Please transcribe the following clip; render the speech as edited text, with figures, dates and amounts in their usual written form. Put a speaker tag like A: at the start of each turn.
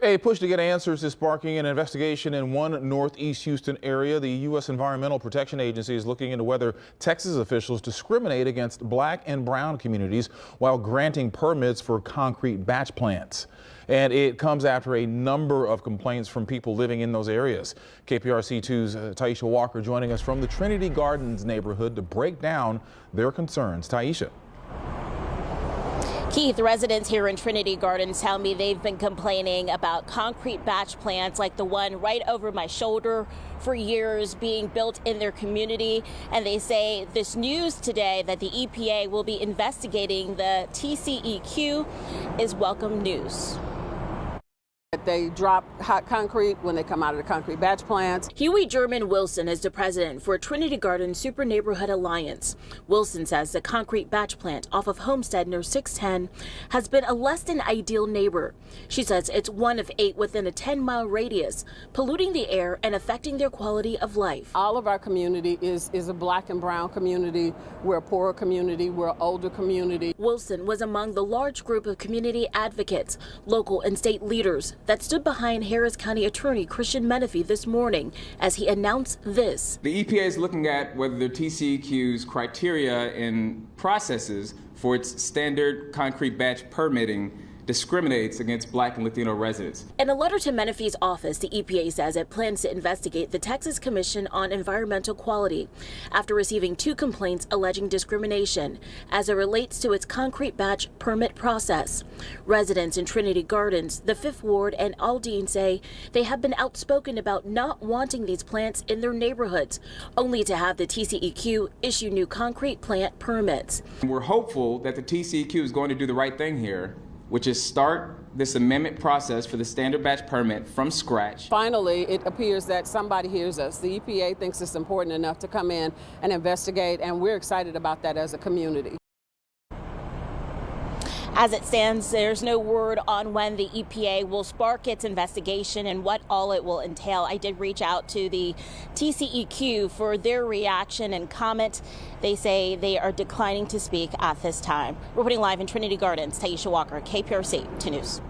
A: A push to get answers is sparking an investigation in one northeast Houston area. The U.S. Environmental Protection Agency is looking into whether Texas officials discriminate against black and brown communities while granting permits for concrete batch plants. And it comes after a number of complaints from people living in those areas. KPRC2's Taisha Walker joining us from the Trinity Gardens neighborhood to break down their concerns. Taisha.
B: Keith, residents here in Trinity Gardens tell me they've been complaining about concrete batch plants like the one right over my shoulder for years being built in their community. And they say this news today that the EPA will be investigating the TCEQ is welcome news.
C: They drop hot concrete when they come out of the concrete batch plants.
B: Huey German Wilson is the president for Trinity Gardens Super Neighborhood Alliance. Wilson says the concrete batch plant off of Homestead near 610 has been a less than ideal neighbor. She says it's one of 8 within a 10-mile radius, polluting the air and affecting their quality of life.
C: All of our community is a black and brown community. We're a poorer community. We're an older community.
B: Wilson was among the large group of community advocates, local and state leaders that stood behind Harris County Attorney Christian Menefee this morning as he announced this.
D: The EPA is looking at whether the TCEQ's criteria and processes for its standard concrete batch permitting discriminates against black and Latino residents.
B: In a letter to Menefee's office, the EPA says it plans to investigate the Texas Commission on Environmental Quality after receiving 2 complaints alleging discrimination as it relates to its concrete batch permit process. Residents in Trinity Gardens, the 5th Ward, and Aldine say they have been outspoken about not wanting these plants in their neighborhoods, only to have the TCEQ issue new concrete plant permits.
D: We're hopeful that the TCEQ is going to do the right thing here, which is start this amendment process for the standard batch permit from scratch.
C: Finally, it appears that somebody hears us. The EPA thinks it's important enough to come in and investigate, and we're excited about that as a community.
B: As it stands, there's no word on when the EPA will spark its investigation and what all it will entail. I did reach out to the TCEQ for their reaction and comment. They say they are declining to speak at this time. Reporting live in Trinity Gardens, Taisha Walker, KPRC 2 News.